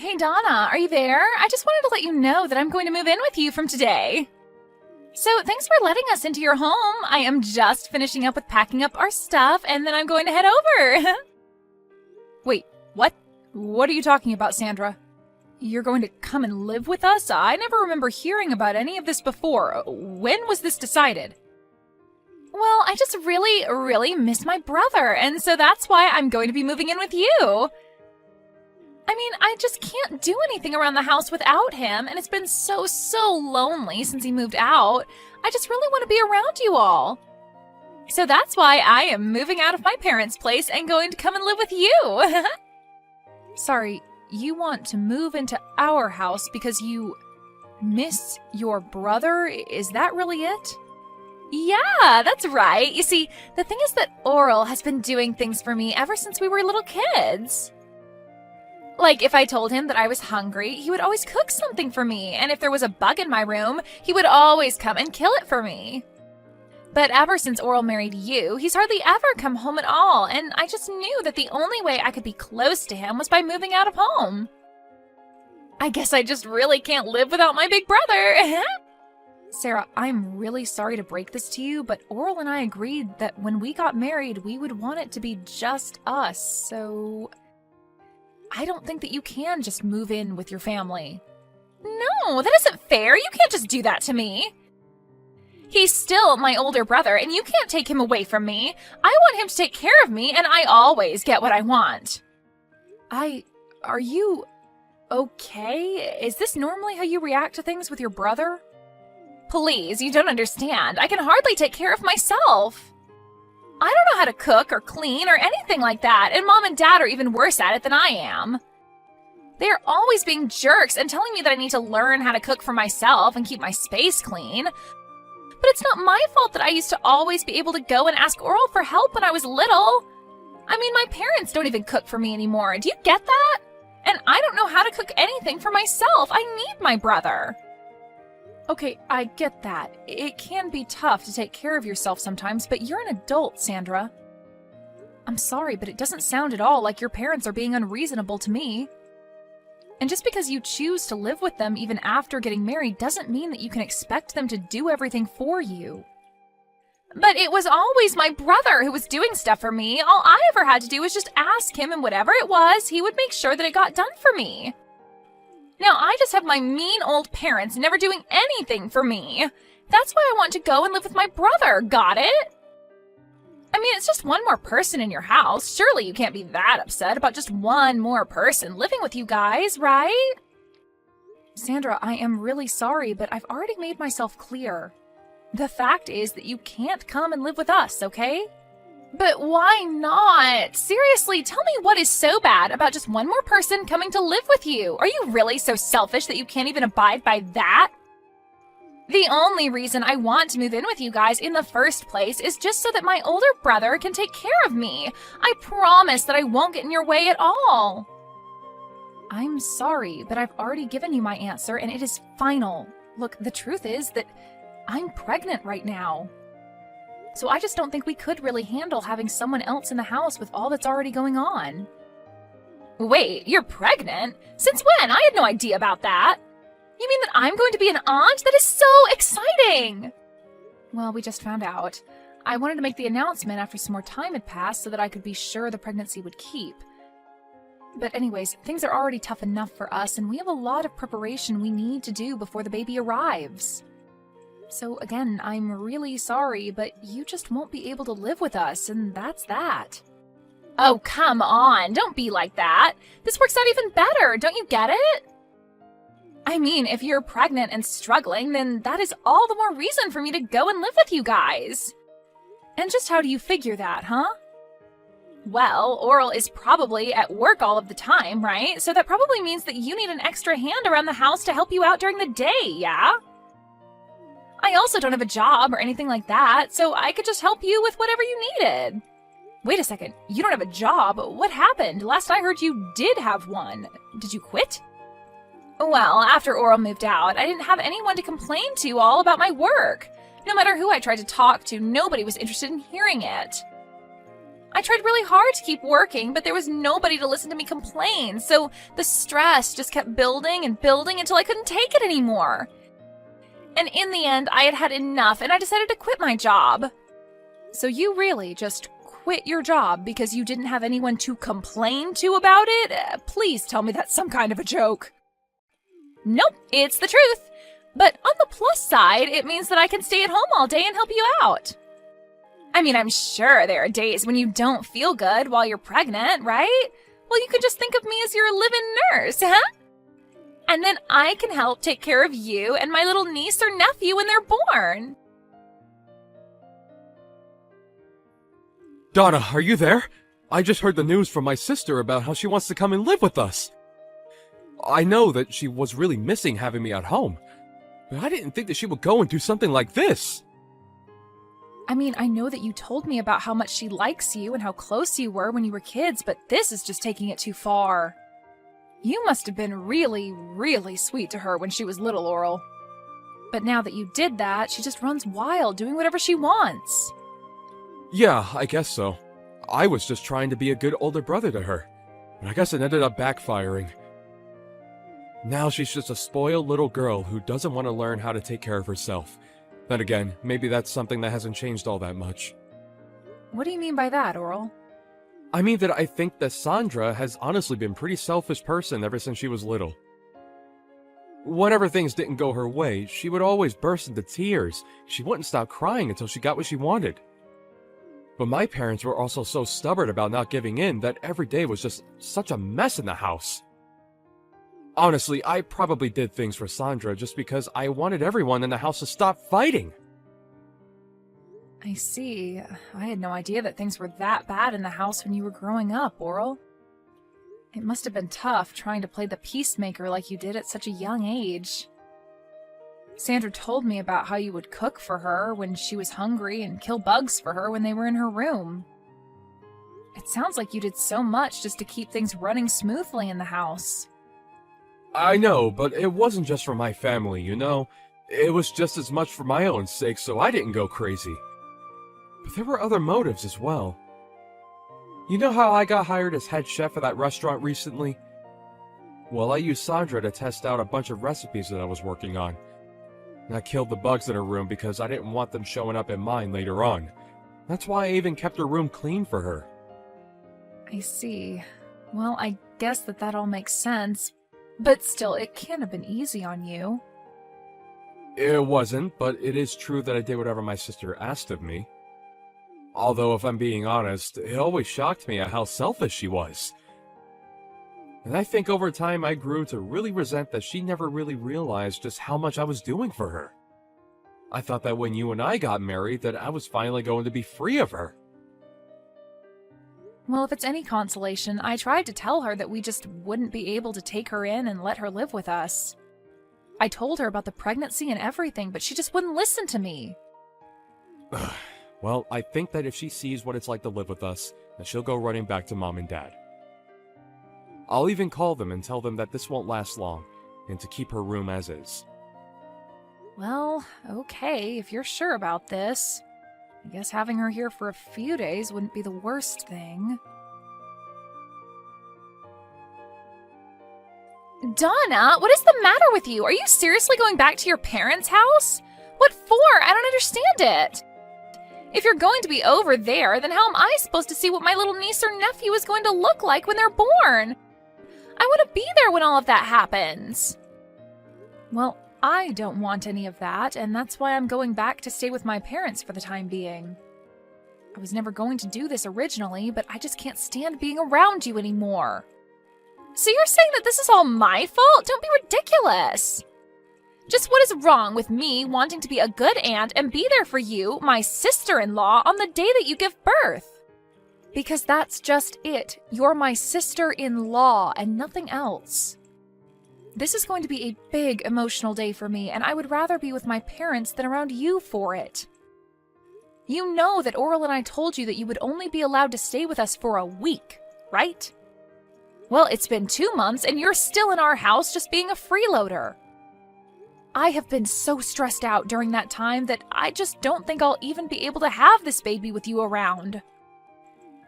Hey Donna, are you there? I just wanted to let you know that I'm going to move in with you from today. So thanks for letting us into your home. I am just finishing up with packing up our stuff and then I'm going to head over. Wait, what? What are you talking about, Sandra? You're going to come and live with us? I never remember hearing about any of this before. When was this decided? Well, I just really miss my brother, and so that's why I'm going to be moving in with you. I mean, I just can't do anything around the house without him, and it's been so lonely since he moved out. I just really want to be around you all. So that's why I am moving out of my parents' place and going to come and live with you. Sorry, you want to move into our house because you miss your brother? Is that really it? Yeah, that's right. You see, the thing is that Oral has been doing things for me ever since we were little kids. Like, if I told him that I was hungry, he would always cook something for me, and if there was a bug in my room, he would always come and kill it for me. But ever since Oral married you, he's hardly ever come home at all, and I just knew that the only way I could be close to him was by moving out of home. I guess I just really can't live without my big brother. Sarah, I'm really sorry to break this to you, but Oral and I agreed that when we got married, we would want it to be just us, so I don't think that you can just move in with your family. No, that isn't fair. You can't just do that to me. He's still my older brother, and you can't take him away from me. I want him to take care of me, and I always get what I want. Are you okay? Is this normally how you react to things with your brother? Please, you don't understand. I can hardly take care of myself. I don't know how to cook or clean or anything like that, and Mom and Dad are even worse at it than I am. They are always being jerks and telling me that I need to learn how to cook for myself and keep my space clean. But it's not my fault that I used to always be able to go and ask Oral for help when I was little. I mean, my parents don't even cook for me anymore. Do you get that? And I don't know how to cook anything for myself. I need my brother. Okay, I get that. It can be tough to take care of yourself sometimes, but you're an adult, Sandra. I'm sorry, but it doesn't sound at all like your parents are being unreasonable to me. And just because you choose to live with them even after getting married doesn't mean that you can expect them to do everything for you. But it was always my brother who was doing stuff for me. All I ever had to do was just ask him, and whatever it was, he would make sure that it got done for me. Now, I just have my mean old parents never doing anything for me. That's why I want to go and live with my brother, got it? I mean, it's just one more person in your house. Surely you can't be that upset about just one more person living with you guys, right? Sandra, I am really sorry, but I've already made myself clear. The fact is that you can't come and live with us, okay? But why not? Seriously, tell me what is so bad about just one more person coming to live with you? Are you really so selfish that you can't even abide by that? The only reason I want to move in with you guys in the first place is just so that my older brother can take care of me. I promise that I won't get in your way at all. I'm sorry, but I've already given you my answer and it is final. Look, the truth is that I'm pregnant right now. So I just don't think we could really handle having someone else in the house with all that's already going on. Wait, you're pregnant? Since when? I had no idea about that. You mean that I'm going to be an aunt? That is so exciting! Well, we just found out. I wanted to make the announcement after some more time had passed so that I could be sure the pregnancy would keep. But anyways, things are already tough enough for us, and we have a lot of preparation we need to do before the baby arrives. So again, I'm really sorry, but you just won't be able to live with us, and that's that. Oh, come on, don't be like that. This works out even better, don't you get it? I mean, if you're pregnant and struggling, then that is all the more reason for me to go and live with you guys. And just how do you figure that, huh? Well, Oral is probably at work all of the time, right? So that probably means that you need an extra hand around the house to help you out during the day, yeah? I also don't have a job or anything like that, so I could just help you with whatever you needed. Wait a second, you don't have a job? What happened? Last I heard you did have one. Did you quit? Well, after Oral moved out, I didn't have anyone to complain to all about my work. No matter who I tried to talk to, nobody was interested in hearing it. I tried really hard to keep working, but there was nobody to listen to me complain, so the stress just kept building and building until I couldn't take it anymore. And in the end, I had had enough, and I decided to quit my job. So you really just quit your job because you didn't have anyone to complain to about it? Please tell me that's some kind of a joke. Nope, it's the truth. But on the plus side, it means that I can stay at home all day and help you out. I mean, I'm sure there are days when you don't feel good while you're pregnant, right? Well, you could just think of me as your live-in nurse, huh? And then I can help take care of you and my little niece or nephew when they're born. Donna, are you there? I just heard the news from my sister about how she wants to come and live with us. I know that she was really missing having me at home, but I didn't think that she would go and do something like this. I mean, I know that you told me about how much she likes you and how close you were when you were kids, but this is just taking it too far. You must have been really, really sweet to her when she was little, Oral. But now that you did that, she just runs wild, doing whatever she wants. Yeah, I guess so. I was just trying to be a good older brother to her, but I guess it ended up backfiring. Now she's just a spoiled little girl who doesn't want to learn how to take care of herself. Then again, maybe that's something that hasn't changed all that much. What do you mean by that, Oral? I mean that I think that Sandra has honestly been a pretty selfish person ever since she was little. Whenever things didn't go her way, she would always burst into tears. She wouldn't stop crying until she got what she wanted. But my parents were also so stubborn about not giving in that every day was just such a mess in the house. Honestly, I probably did things for Sandra just because I wanted everyone in the house to stop fighting. I see. I had no idea that things were that bad in the house when you were growing up, Oral. It must have been tough trying to play the peacemaker like you did at such a young age. Sandra told me about how you would cook for her when she was hungry and kill bugs for her when they were in her room. It sounds like you did so much just to keep things running smoothly in the house. I know, but it wasn't just for my family, you know? It was just as much for my own sake, so I didn't go crazy. But there were other motives as well. You know how I got hired as head chef at that restaurant recently? Well, I used Sandra to test out a bunch of recipes that I was working on. And I killed the bugs in her room because I didn't want them showing up in mine later on. That's why I even kept her room clean for her. I see. Well, I guess that all makes sense. But still, it can't have been easy on you. It wasn't, but it is true that I did whatever my sister asked of me. Although, if I'm being honest, it always shocked me at how selfish she was. And I think over time I grew to really resent that she never really realized just how much I was doing for her. I thought that when you and I got married that I was finally going to be free of her. Well, if it's any consolation, I tried to tell her that we just wouldn't be able to take her in and let her live with us. I told her about the pregnancy and everything, but she just wouldn't listen to me. Well, I think that if she sees what it's like to live with us, that she'll go running back to Mom and Dad. I'll even call them and tell them that this won't last long, and to keep her room as is. Well, okay, if you're sure about this. I guess having her here for a few days wouldn't be the worst thing. Donna, what is the matter with you? Are you seriously going back to your parents' house? What for? I don't understand it. If you're going to be over there, then how am I supposed to see what my little niece or nephew is going to look like when they're born? I want to be there when all of that happens. Well, I don't want any of that, and that's why I'm going back to stay with my parents for the time being. I was never going to do this originally, but I just can't stand being around you anymore. So you're saying that this is all my fault? Don't be ridiculous. Just what is wrong with me wanting to be a good aunt and be there for you, my sister-in-law, on the day that you give birth? Because that's just it. You're my sister-in-law and nothing else. This is going to be a big emotional day for me, and I would rather be with my parents than around you for it. You know that Oral and I told you that you would only be allowed to stay with us for a week, right? Well, it's been 2 months, and you're still in our house just being a freeloader. I have been so stressed out during that time that I just don't think I'll even be able to have this baby with you around.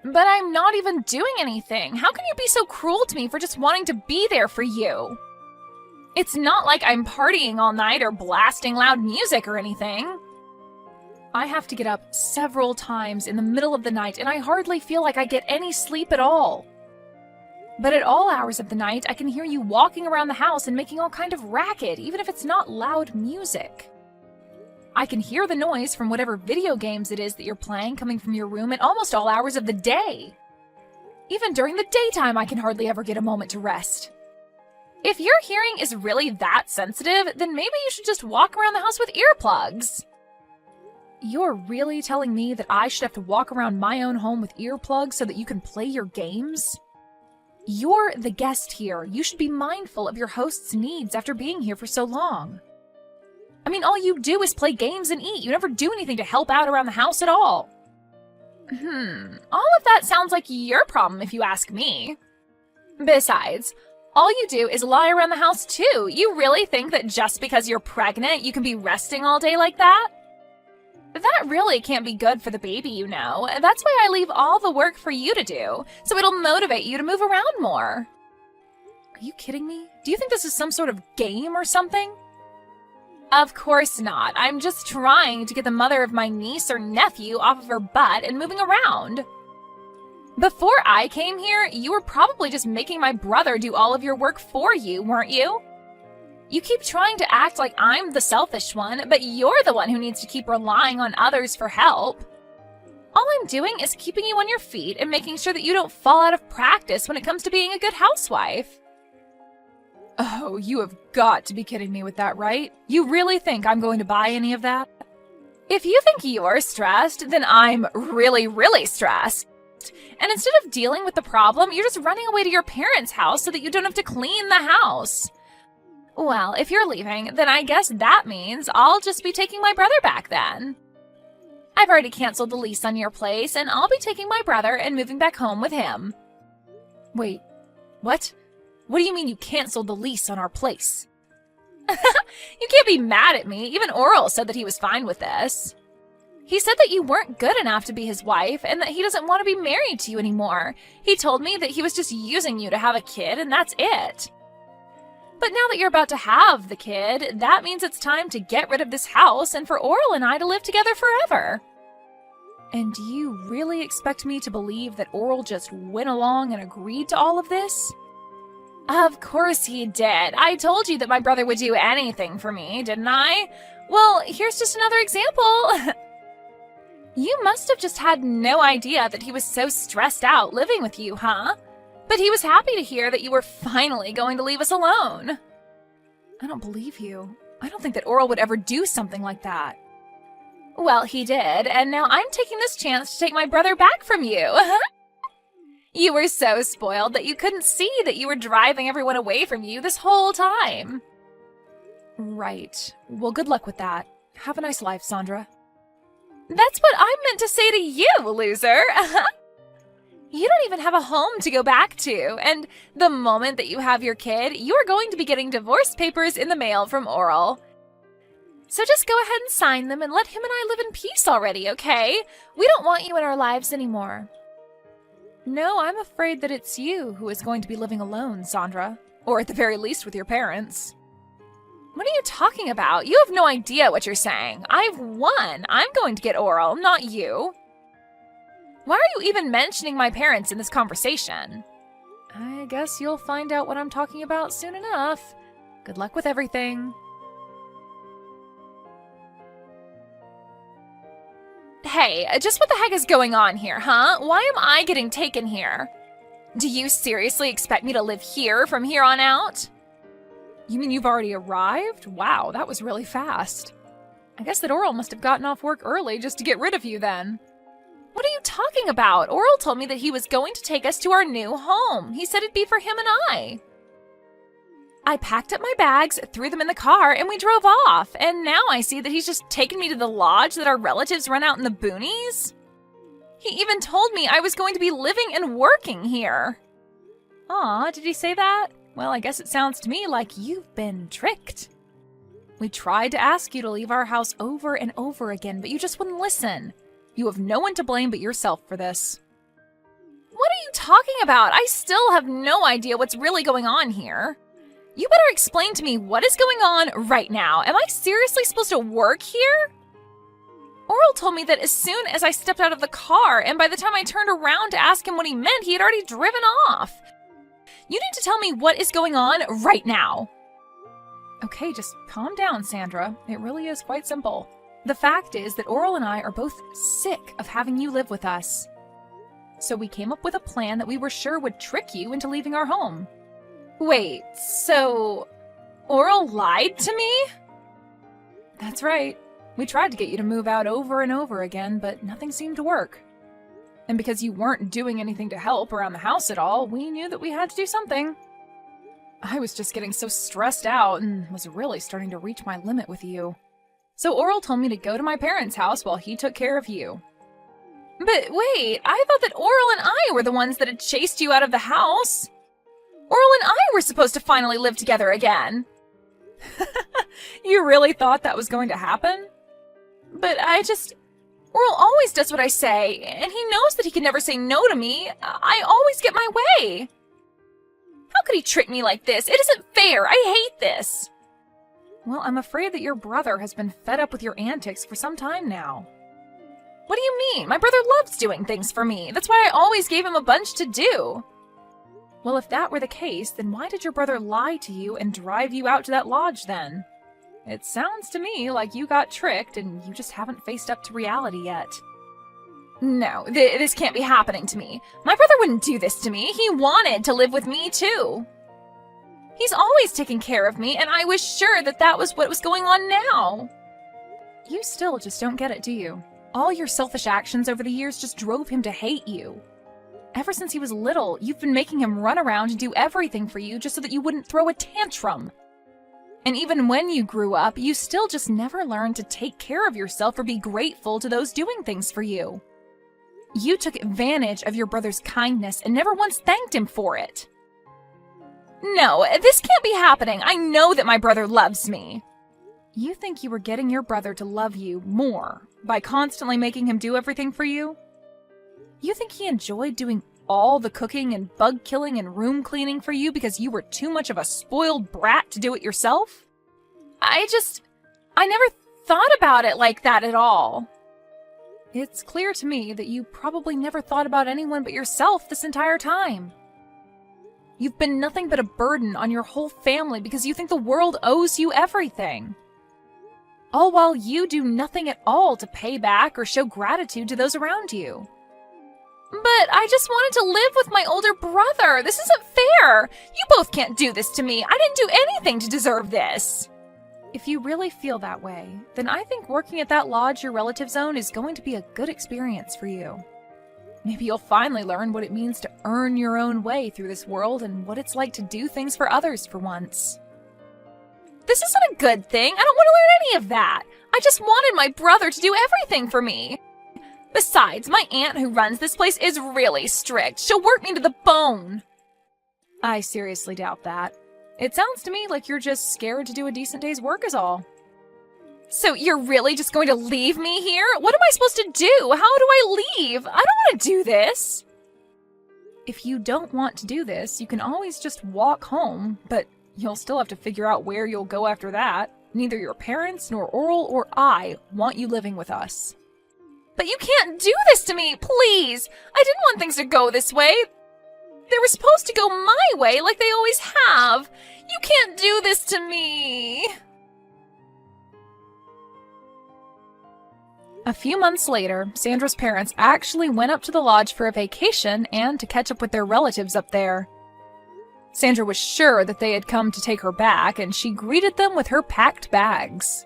But I'm not even doing anything. How can you be so cruel to me for just wanting to be there for you? It's not like I'm partying all night or blasting loud music or anything. I have to get up several times in the middle of the night, and I hardly feel like I get any sleep at all. But at all hours of the night, I can hear you walking around the house and making all kind of racket, even if it's not loud music. I can hear the noise from whatever video games it is that you're playing coming from your room at almost all hours of the day. Even during the daytime, I can hardly ever get a moment to rest. If your hearing is really that sensitive, then maybe you should just walk around the house with earplugs. You're really telling me that I should have to walk around my own home with earplugs so that you can play your games? You're the guest here. You should be mindful of your host's needs after being here for so long. I mean, all you do is play games and eat. You never do anything to help out around the house at all. All of that sounds like your problem if you ask me. Besides, all you do is lie around the house too. You really think that just because you're pregnant, you can be resting all day like that? That really can't be good for the baby, you know. That's why I leave all the work for you to do, so it'll motivate you to move around more. Are you kidding me? Do you think this is some sort of game or something? Of course not. I'm just trying to get the mother of my niece or nephew off of her butt and moving around. Before I came here, you were probably just making my brother do all of your work for you, weren't you? You keep trying to act like I'm the selfish one, but you're the one who needs to keep relying on others for help. All I'm doing is keeping you on your feet and making sure that you don't fall out of practice when it comes to being a good housewife. Oh, you have got to be kidding me with that, right? You really think I'm going to buy any of that? If you think you're stressed, then I'm really, really stressed. And instead of dealing with the problem, you're just running away to your parents' house so that you don't have to clean the house. Well, if you're leaving, then I guess that means I'll just be taking my brother back then. I've already canceled the lease on your place, and I'll be taking my brother and moving back home with him. Wait, what? What do you mean you canceled the lease on our place? You can't be mad at me. Even Oral said that he was fine with this. He said that you weren't good enough to be his wife and that he doesn't want to be married to you anymore. He told me that he was just using you to have a kid and that's it. But now that you're about to have the kid, that means it's time to get rid of this house and for Oral and I to live together forever. And do you really expect me to believe that Oral just went along and agreed to all of this? Of course he did. I told you that my brother would do anything for me, didn't I? Well, here's just another example. You must have just had no idea that he was so stressed out living with you, huh? But he was happy to hear that you were finally going to leave us alone. I don't believe you. I don't think that Oral would ever do something like that. Well, he did, and now I'm taking this chance to take my brother back from you. You were so spoiled that you couldn't see that you were driving everyone away from you this whole time. Right. Well, good luck with that. Have a nice life, Sandra. That's what I meant to say to you, loser. You don't even have a home to go back to, and the moment that you have your kid, you are going to be getting divorce papers in the mail from Oral. So just go ahead and sign them and let him and I live in peace already, okay? We don't want you in our lives anymore. No, I'm afraid that it's you who is going to be living alone, Sandra. Or at the very least with your parents. What are you talking about? You have no idea what you're saying. I've won. I'm going to get Oral, not you. Why are you even mentioning my parents in this conversation? I guess you'll find out what I'm talking about soon enough. Good luck with everything. Hey, just what the heck is going on here, huh? Why am I getting taken here? Do you seriously expect me to live here from here on out? You mean you've already arrived? Wow, that was really fast. I guess that Oral must have gotten off work early just to get rid of you then. What are you talking about? Oral told me that he was going to take us to our new home. He said it'd be for him and I. I packed up my bags, threw them in the car, and we drove off. And now I see that he's just taken me to the lodge that our relatives run out in the boonies. He even told me I was going to be living and working here. Aw, did he say that? Well, I guess it sounds to me like you've been tricked. We tried to ask you to leave our house over and over again, but you just wouldn't listen. You have no one to blame but yourself for this. What are you talking about? I still have no idea what's really going on here. You better explain to me what is going on right now. Am I seriously supposed to work here? Oral told me that as soon as I stepped out of the car, and by the time I turned around to ask him what he meant, he had already driven off. You need to tell me what is going on right now. Okay, just calm down, Sandra. It really is quite simple. The fact is that Oral and I are both sick of having you live with us. So we came up with a plan that we were sure would trick you into leaving our home. Wait, so Oral lied to me? That's right. We tried to get you to move out over and over again, but nothing seemed to work. And because you weren't doing anything to help around the house at all, we knew that we had to do something. I was just getting so stressed out and was really starting to reach my limit with you. So Oral told me to go to my parents' house while he took care of you. But wait, I thought that Oral and I were the ones that had chased you out of the house. Oral and I were supposed to finally live together again. You really thought that was going to happen? But Oral always does what I say, and he knows that he can never say no to me. I always get my way. How could he trick me like this? It isn't fair. I hate this. Well, I'm afraid that your brother has been fed up with your antics for some time now. What do you mean? My brother loves doing things for me. That's why I always gave him a bunch to do. Well, if that were the case, then why did your brother lie to you and drive you out to that lodge then? It sounds to me like you got tricked and you just haven't faced up to reality yet. No, this can't be happening to me. My brother wouldn't do this to me. He wanted to live with me too. He's always taken care of me, and I was sure that that was what was going on now. You still just don't get it, do you? All your selfish actions over the years just drove him to hate you. Ever since he was little, you've been making him run around and do everything for you just so that you wouldn't throw a tantrum. And even when you grew up, you still just never learned to take care of yourself or be grateful to those doing things for you. You took advantage of your brother's kindness and never once thanked him for it. No, this can't be happening. I know that my brother loves me. You think you were getting your brother to love you more by constantly making him do everything for you? You think he enjoyed doing all the cooking and bug killing and room cleaning for you because you were too much of a spoiled brat to do it yourself? I never thought about it like that at all. It's clear to me that you probably never thought about anyone but yourself this entire time. You've been nothing but a burden on your whole family because you think the world owes you everything. All while you do nothing at all to pay back or show gratitude to those around you. But I just wanted to live with my older brother. This isn't fair. You both can't do this to me. I didn't do anything to deserve this. If you really feel that way, then I think working at that lodge your relatives own is going to be a good experience for you. Maybe you'll finally learn what it means to earn your own way through this world and what it's like to do things for others for once. This isn't a good thing. I don't want to learn any of that. I just wanted my brother to do everything for me. Besides, my aunt who runs this place is really strict. She'll work me to the bone. I seriously doubt that. It sounds to me like you're just scared to do a decent day's work is all. So you're really just going to leave me here? What am I supposed to do? How do I leave? I don't want to do this. If you don't want to do this, you can always just walk home, but you'll still have to figure out where you'll go after that. Neither your parents, nor Oral, or I want you living with us. But you can't do this to me, please! I didn't want things to go this way. They were supposed to go my way like they always have. You can't do this to me. A few months later, Sandra's parents actually went up to the lodge for a vacation and to catch up with their relatives up there. Sandra was sure that they had come to take her back, and she greeted them with her packed bags.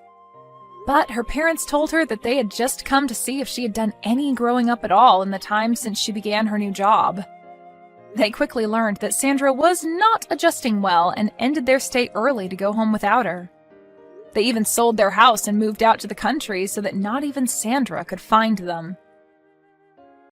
But her parents told her that they had just come to see if she had done any growing up at all in the time since she began her new job. They quickly learned that Sandra was not adjusting well and ended their stay early to go home without her. They even sold their house and moved out to the country so that not even Sandra could find them.